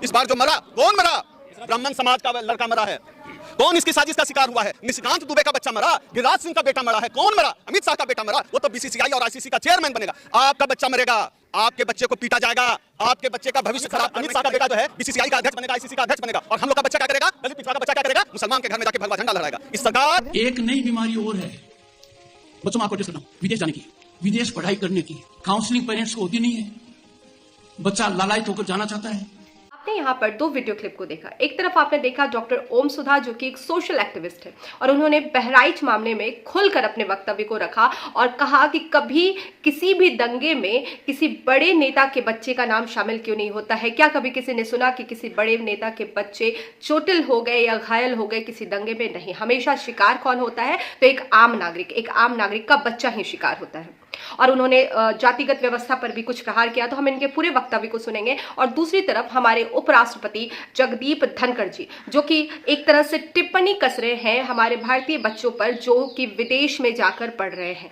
इस बार जो मरा, कौन मरा? ब्राह्मण समाज का लड़का मरा है। कौन इसकी साजिश का शिकार हुआ है? निशिकांत दुबे का बच्चा मरा, गिरिराज सिंह का बेटा मरा है। कौन मरा? अमित शाह का बेटा मरा। वो तो बीसीसीआई और आईसीसी का चेयरमैन बनेगा। आपका बच्चा मरेगा, आपके बच्चे को पीटा जाएगा, आपके बच्चे का भविष्य खराब। अमित शाह का बेटा जो है बीसीसीआई का अध्यक्ष बनेगा, आईसीसी का अध्यक्ष बनेगा, और हम लोग का बच्चा क्या करेगा? दलित पिछड़ा का बच्चा क्या करेगा? मुसलमान के घर में जाके भगवा झंडा लहराएगा। इस सरकार एक नई बीमारी और है बच्चों, आपको टेस्ट करना, विदेश जाने की, विदेश पढ़ाई करने की। काउंसलिंग पेरेंट्स को होती नहीं है, बच्चा लालायित होकर जाना चाहता है। आपने यहाँ पर दो वीडियो क्लिप को देखा। एक तरफ आपने देखा डॉक्टर ओम सुधा, जो कि एक सोशल एक्टिविस्ट है, और उन्होंने बहराइच मामले में खुलकर अपने वक्तव्य को रखा और कहा कि कभी किसी भी दंगे में किसी बड़े नेता के बच्चे का नाम शामिल क्यों नहीं होता है। क्या कभी किसी ने सुना कि किसी बड़े नेता के बच्चे चोटिल हो गए या घायल हो गए किसी दंगे में? नहीं। हमेशा शिकार कौन होता है? तो एक आम नागरिक का बच्चा ही शिकार होता है। और उन्होंने जातिगत व्यवस्था पर भी कुछ प्रहार किया। तो हम इनके पूरे वक्तव्य को सुनेंगे। और दूसरी तरफ हमारे उपराष्ट्रपति जगदीप धनखड़ जी, जो कि एक तरह से टिप्पणी कस रहे हैं हमारे भारतीय बच्चों पर जो कि विदेश में जाकर पढ़ रहे हैं।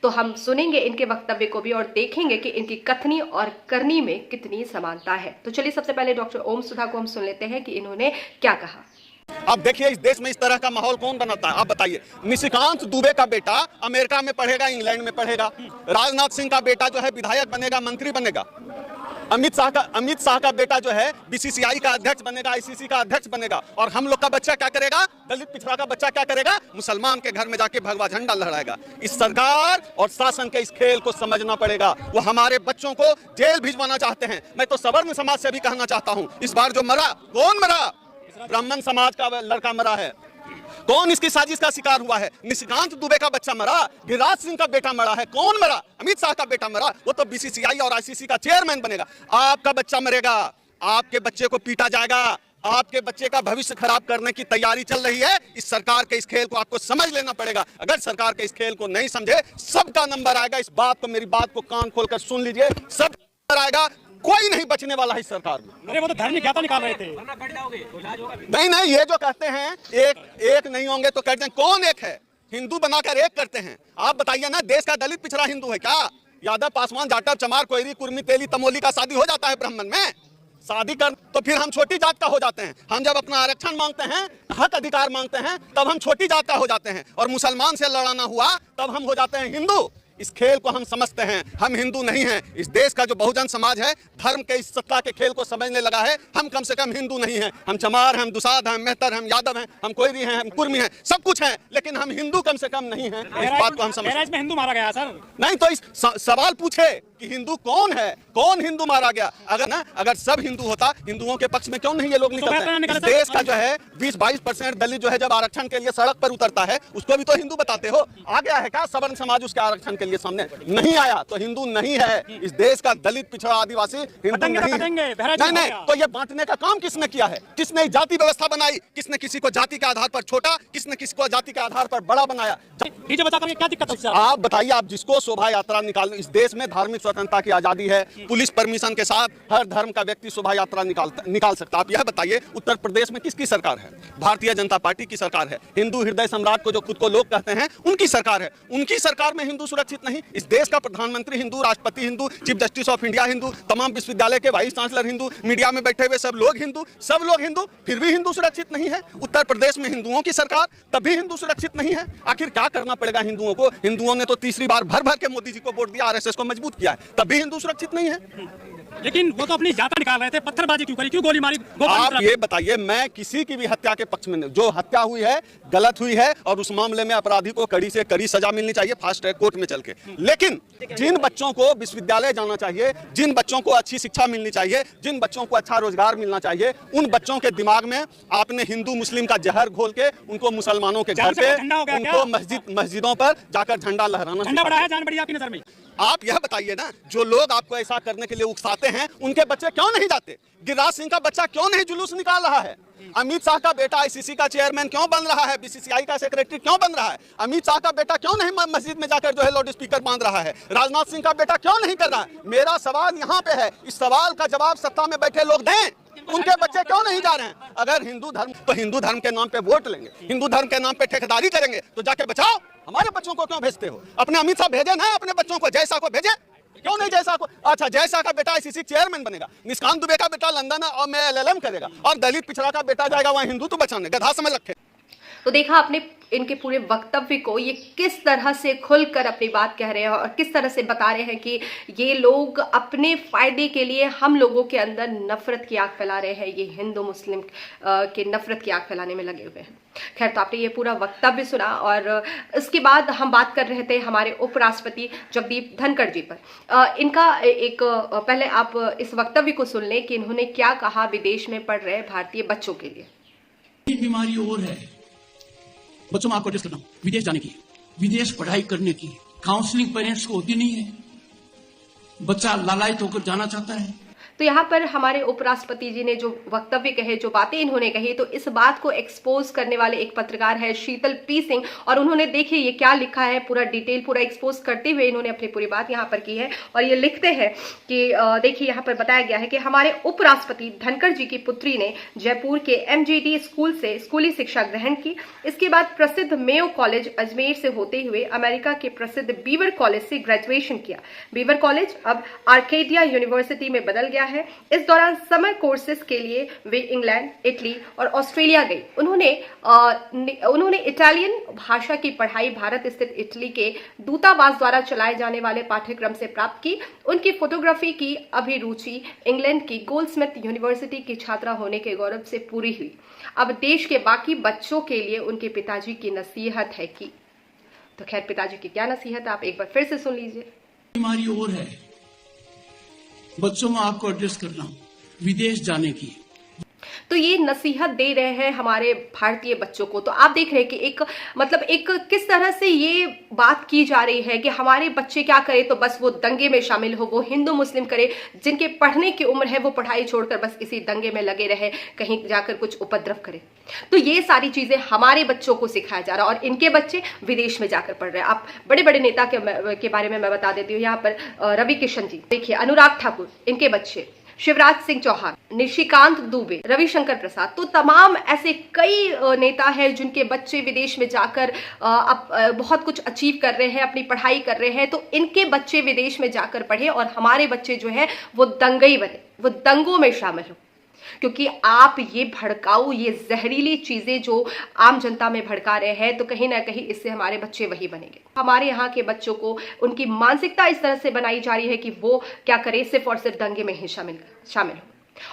तो हम सुनेंगे इनके वक्तव्य को भी और देखेंगे कि इनकी कथनी और करनी में कितनी समानता है। तो चलिए सबसे पहले डॉक्टर ओम सुधा को हम सुन लेते हैं कि इन्होंने क्या कहा। अब देखिए, इस देश में इस तरह का माहौल कौन बनाता है? आप बताइए। निशिकांत दुबे का बेटा अमेरिका में पढ़ेगा, इंग्लैंड में पढ़ेगा। राजनाथ सिंह का बेटा जो है विधायक बनेगा, मंत्री बनेगा। अमित शाह का बेटा जो है बीसीसीआई का अध्यक्ष बनेगा, आईसीसी का अध्यक्ष बनेगा। और हम लोग का बच्चा क्या करेगा? दलित पिछड़ा का बच्चा क्या करेगा? मुसलमान के घर में जाके भगवा झंडा लहराएगा। इस सरकार और शासन के इस खेल को समझना पड़ेगा। वो हमारे बच्चों को जेल भिजवाना चाहते हैं। मैं तो सवर्ण समाज से भी कहना चाहता हूँ, इस बार जो मरा, कौन मरा? ब्राह्मण समाज का लड़का मरा है। कौन इसकी साजिश का शिकार हुआ है? निशिकांत दुबे का बच्चा मरा, गिरिराज सिंह का बेटा मरा है। कौन मरा? अमित शाह का बेटा मरा। वो तो बीसीसीआई और आईसीसी का चेयरमैन बनेगा। आपका बच्चा मरेगा, आपके बच्चे को पीटा जाएगा, आपके बच्चे का भविष्य खराब करने की तैयारी चल रही है। इस सरकार के इस खेल को आपको समझ लेना पड़ेगा। अगर सरकार के इस खेल को नहीं समझे, सबका नंबर आएगा। इस बात को, मेरी बात को कान खोलकर सुन लीजिए, सब नंबर आएगा। कोई नहीं बचने वाला है इस सरकार में। अरे वो तो धार्मिक ज्ञापन निकाल रहे थे। नहीं, ये जो कहते हैं एक नहीं होंगे तो कहते हैं कौन एक है? हिंदू बनाकर एक करते हैं। आप बताइए ना, देश का दलित पिछड़ा हिंदू है क्या? यादव, पासवान, जाटव, चमार, कोयरी, कुर्मी, तेली, तमोली का शादी हो जाता है ब्राह्मण में? शादी कर तो फिर हम छोटी जात का हो जाते हैं। हम जब अपना आरक्षण मांगते हैं, हक अधिकार मांगते हैं, तब हम छोटी जात का हो जाते हैं। और मुसलमान से लड़ाना हुआ तब हम हो जाते हैं हिंदू। इस खेल को हम समझते हैं। हम हिंदू नहीं हैं। इस देश का जो बहुजन समाज है, धर्म के इस सत्ता के खेल को समझने लगा है। हम कम से कम हिंदू नहीं हैं। हम चमार हैं, हम दुसाध हैं, मेहतर हैं, हम यादव हैं, हम कोयरी हैं, हम कुर्मी हैं, सब कुछ हैं, लेकिन हम हिंदू कम से कम नहीं हैं। इस बात को हम समझते हैं। में हिंदू मारा गया सर। नहीं तो इस सवाल पूछे कि हिंदू कौन है, कौन हिंदू मारा गया? अगर सब हिंदू होता, हिंदुओं के पक्ष में क्यों नहीं ये लोग निकलते? इस देश का जो है 20-22% दलित जो है जब आरक्षण के लिए सड़क पर उतरता है, उसको भी तो हिंदू बताते हो। आ गया है क्या सवर्ण समाज उसके आरक्षण के लिए सामने? नहीं आया तो हिंदू नहीं है। इस देश का दलित पिछड़ा आदिवासी हिंदू नहीं है। नहीं, तो ये बांटने का काम किसने किया है? किसने जाति व्यवस्था बनाई? किसने किसी को जाति के आधार पर छोटा, किसने किसी को जाति के आधार पर बड़ा बनाया? डीजे बजा करके क्या दिक्कत है? आप बताइए, आप जिसको शोभा यात्रा निकाल, इस देश में धार्मिक स्वतंत्रता की आजादी है। पुलिस परमिशन के साथ हर धर्म का व्यक्ति शोभा यात्रा निकाल सकता। आप यह बताइए, उत्तर प्रदेश में किसकी सरकार है? भारतीय जनता पार्टी की सरकार है। हिंदू हृदय सम्राट को जो खुद को लोग कहते हैं, उनकी सरकार है। उनकी सरकार में हिंदू सुरक्षित नहीं। इस देश का प्रधानमंत्री हिंदू, राष्ट्रपति Hindu, chief justice of India Hindu, तमाम विश्वविद्यालय के वाइस चांसलर हिंदू, मीडिया में बैठे हुए सब लोग हिंदू, फिर भी हिंदू सुरक्षित नहीं है। उत्तर प्रदेश में हिंदुओं की सरकार, तब भी हिंदू सुरक्षित नहीं है। आखिर क्या करना पड़ेगा हिंदुओं को? हिंदुओं ने तो तीसरी बार भर भर के मोदी जी को वोट दिया, आरएसएस को मजबूत किया है, तब भी हिंदू सुरक्षित नहीं है। लेकिन वो तो अपनी जाता निकाल रहे थे। पत्थरबाजी क्यों करी, क्यों गोली मारी? आप ये बताइए, मैं किसी की भी हत्या के पक्ष में नहीं। जो हत्या हुई है गलत हुई है, और उस मामले में अपराधी को कड़ी से कड़ी सजा मिलनी चाहिए, फास्ट ट्रैक कोर्ट में चल के। लेकिन जिन बच्चों को विश्वविद्यालय जाना चाहिए, जिन बच्चों को अच्छी शिक्षा मिलनी चाहिए, जिन बच्चों को अच्छा रोजगार मिलना चाहिए, उन बच्चों के दिमाग में आपने हिंदू मुस्लिम का जहर घोल के उनको मुसलमानों के घर पे, उनको मस्जिदों पर जाकर झंडा लहराना। झंडा बढ़ाया जान बढ़िया आपकी नजर में? आप यह बताइए ना, जो लोग आपको ऐसा करने के लिए उकसाते हैं, उनके बच्चे क्यों नहीं जाते? गिरिराज सिंह का बच्चा क्यों नहीं जुलूस निकाल रहा है? अमित शाह का बेटा आईसीसी का चेयरमैन क्यों बन रहा है? बीसीसीआई का सेक्रेटरी क्यों बन रहा है? अमित शाह का बेटा क्यों नहीं मस्जिद में जाकर जो है लाउड स्पीकर बांध रहा है? राजनाथ सिंह का बेटा क्यों नहीं कर रहा है? मेरा सवाल यहाँ पे है, इस सवाल का जवाब सत्ता में बैठे लोग दें। उनके बच्चे क्यों नहीं जा रहे हैं? अगर हिंदू धर्म, तो हिंदू धर्म के नाम पे वोट लेंगे, हिंदू धर्म के नाम पे ठेकेदारी करेंगे, तो जाके बचाओ। हमारे बच्चों को क्यों भेजते हो? अपने अमित शाह भेजे ना, अपने बच्चों को, जैसा को भेजे। क्यों नहीं जयशाह को? अच्छा, जयशाह का बेटा आईसीसी चेयरमैन बनेगा, निष्कांत दुबे का बेटा लंदन और में एलएलएम करेगा, और दलित पिछड़ा का बेटा जाएगा वहां हिंदुत्व बचाने। गधा समझ रखे। तो देखा आपने इनके पूरे वक्तव्य को, ये किस तरह से खुलकर अपनी बात कह रहे हैं और किस तरह से बता रहे हैं कि ये लोग अपने फायदे के लिए हम लोगों के अंदर नफरत की आग फैला रहे हैं, ये हिंदू मुस्लिम के नफरत की आग फैलाने में लगे हुए हैं। खैर, तो आपने ये पूरा वक्तव्य सुना और इसके बाद हम बात कर रहे थे हमारे उपराष्ट्रपति जगदीप धनखड़ जी पर। इनका एक पहले आप इस वक्तव्य को सुन लें कि इन्होंने क्या कहा विदेश में पढ़ रहे भारतीय बच्चों के लिए। बीमारी और है बच्चों में आपको एडजस्ट करना, विदेश जाने की, विदेश पढ़ाई करने की काउंसलिंग पेरेंट्स को होती नहीं है। बच्चा लालायित होकर जाना चाहता है। तो यहाँ पर हमारे उपराष्ट्रपति जी ने जो वक्तव्य कहे, जो बातें इन्होंने कही, तो इस बात को एक्सपोज करने वाले एक पत्रकार है शीतल पी सिंह, और उन्होंने देखिए ये क्या लिखा है, पूरा डिटेल पूरा एक्सपोज करते हुए इन्होंने अपनी पूरी बात यहाँ पर की है। और ये लिखते हैं कि देखिए यहाँ पर बताया गया है कि हमारे उपराष्ट्रपति धनखड़ जी की पुत्री ने जयपुर के MGD स्कूल से स्कूली शिक्षा ग्रहण की। इसके बाद प्रसिद्ध मेयो कॉलेज अजमेर से होते हुए अमेरिका के प्रसिद्ध बीवर कॉलेज से ग्रेजुएशन किया। बीवर कॉलेज अब आर्केडिया यूनिवर्सिटी में बदल गया है। इस दौरान समर कोर्सेज के लिए वे इंग्लैंड, इटली और ऑस्ट्रेलिया गई। उन्होंने इटालियन भाषा की पढ़ाई भारत स्थित इटली के दूतावास द्वारा चलाए जाने वाले पाठ्यक्रम से प्राप्त की। उनकी फोटोग्राफी की अभिरुचि इंग्लैंड की गोल्डस्मिथ यूनिवर्सिटी की छात्रा होने के गौरव से पूरी हुई। अब देश के बाकी बच्चों के लिए उनके पिताजी की नसीहत है कि, तो खैर पिताजी की क्या नसीहत है आप एक बार फिर से सुन लीजिए। बीमारी और है बच्चों में आपको एडजस्ट करना, विदेश जाने की। तो ये नसीहत दे रहे हैं हमारे भारतीय बच्चों को। तो आप देख रहे हैं कि एक किस तरह से ये बात की जा रही है कि हमारे बच्चे क्या करें, तो बस वो दंगे में शामिल हो, वो हिंदू मुस्लिम करे, जिनके पढ़ने की उम्र है वो पढ़ाई छोड़कर बस इसी दंगे में लगे रहे, कहीं जाकर कुछ उपद्रव करे। तो ये सारी चीजें हमारे बच्चों को सिखाया जा रहा है और इनके बच्चे विदेश में जाकर पढ़ रहे हैं। आप बड़े बड़े नेता के बारे में मैं बता देती हूँ। यहाँ पर रवि किशन जी देखिए, अनुराग ठाकुर, इनके बच्चे, शिवराज सिंह चौहान, निशिकांत दुबे, रविशंकर प्रसाद, तो तमाम ऐसे कई नेता हैं जिनके बच्चे विदेश में जाकर बहुत कुछ अचीव कर रहे हैं, अपनी पढ़ाई कर रहे हैं। तो इनके बच्चे विदेश में जाकर पढ़े और हमारे बच्चे जो है वो दंगई बने, वो दंगों में शामिल हो, क्योंकि आप ये भड़काऊ, ये जहरीली चीजें जो आम जनता में भड़का रहे हैं, तो कहीं ना कहीं इससे हमारे बच्चे वही बनेंगे। हमारे यहाँ के बच्चों को उनकी मानसिकता इस तरह से बनाई जा रही है कि वो क्या करे, सिर्फ और सिर्फ दंगे में ही शामिल हो,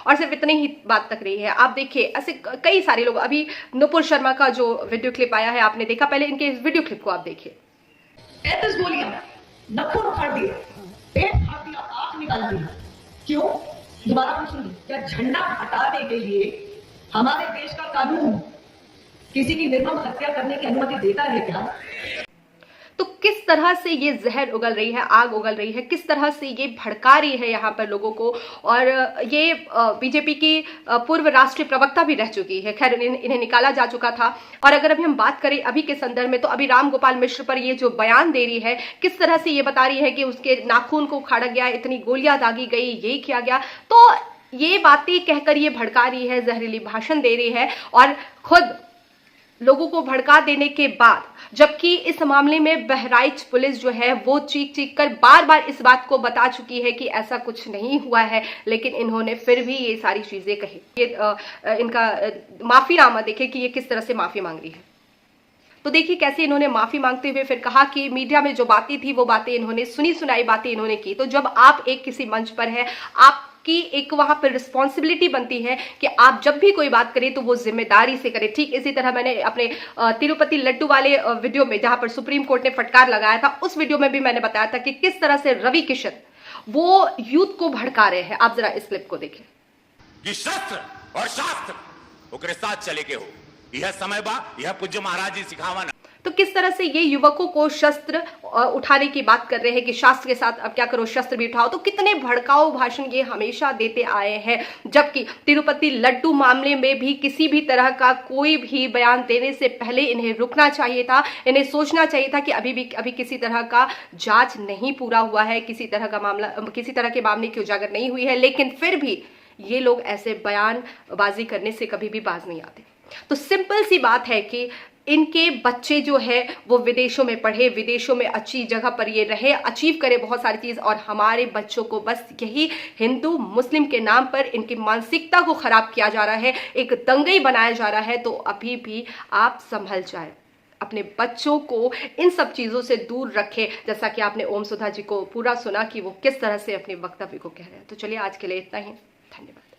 और सिर्फ इतनी ही बात तक रही है। आप देखिए ऐसे कई सारे लोग, अभी नुपुर शर्मा का जो वीडियो क्लिप आया है आपने देखा, पहले इनके इस वीडियो क्लिप को आप देखिए। 35 गोलियां, नखून उखाड़ दिए, पेट फाड़ दिया, आंख निकाल दी। क्यों? दोबारा पूछूंगी, क्या झंडा हटाने के लिए हमारे देश का कानून किसी की निर्मम हत्या करने की अनुमति देता है क्या? तो किस तरह से ये जहर उगल रही है, आग उगल रही है, किस तरह से ये भड़का रही है यहाँ पर लोगों को। और ये बीजेपी की पूर्व राष्ट्रीय प्रवक्ता भी रह चुकी है, खैर इन्हें निकाला जा चुका था। और अगर अभी हम बात करें अभी के संदर्भ में, तो अभी राम गोपाल मिश्र पर ये जो बयान दे रही है, किस तरह से ये बता रही है कि उसके नाखून को उखाड़ा गया, इतनी गोलियां दागी गई, ये किया गया, तो ये बातें कहकर ये भड़का रही है, जहरीली भाषण दे रही है और खुद लोगों को भड़का देने के बाद, जबकि इस मामले में बहराइच पुलिस जो है वो चीख कर बार बार इस बात को बता चुकी है कि ऐसा कुछ नहीं हुआ है, लेकिन इन्होंने फिर भी ये सारी चीजें कही। ये इनका माफीनामा देखिए कि ये किस तरह से माफी मांग रही है। तो देखिए कैसे इन्होंने माफी मांगते हुए फिर कहा कि मीडिया में जो बातें थी वो बातें इन्होंने सुनी सुनाई बातें इन्होंने की। तो जब आप एक किसी मंच पर है, आपकी एक वहां पर रिस्पॉन्सिबिलिटी बनती है कि आप जब भी कोई बात करें तो वो जिम्मेदारी से करें। ठीक इसी तरह मैंने अपने तिरुपति लड्डू वाले वीडियो में, जहां पर सुप्रीम कोर्ट ने फटकार लगाया था, उस वीडियो में भी मैंने बताया था कि किस तरह से रवि किशन वो यूथ को भड़का रहे हैं। आप जरा इस क्लिप को देखें। कि शस्त्र और शास्त्र ओकरे साथ चले के हो, यह समय बा, यह पूज्य महाराज जी सिखावा ना। तो किस तरह से ये युवकों को शस्त्र उठाने की बात कर रहे हैं कि शास्त्र के साथ अब क्या करो, शस्त्र भी उठाओ। तो कितने भड़काऊ भाषण ये हमेशा देते आए हैं, जबकि तिरुपति लड्डू मामले में भी किसी भी तरह का कोई भी बयान देने से पहले इन्हें रुकना चाहिए था, इन्हें सोचना चाहिए था कि अभी किसी तरह का जांच नहीं पूरा हुआ है, किसी तरह के मामले की उजागर नहीं हुई है, लेकिन फिर भी ये लोग ऐसे बयानबाजी करने से कभी भी बाज नहीं आते। तो सिंपल सी बात है कि इनके बच्चे जो है वो विदेशों में पढ़े, विदेशों में अच्छी जगह पर ये रहे, अचीव करे बहुत सारी चीज़, और हमारे बच्चों को बस यही हिंदू मुस्लिम के नाम पर इनकी मानसिकता को खराब किया जा रहा है, एक दंगई बनाया जा रहा है। तो अभी भी आप संभल जाए, अपने बच्चों को इन सब चीज़ों से दूर रखें। जैसा कि आपने ओम सुधा जी को पूरा सुना कि वो किस तरह से अपने वक्तव्य को कह रहे हैं। तो चलिए आज के लिए इतना ही, धन्यवाद।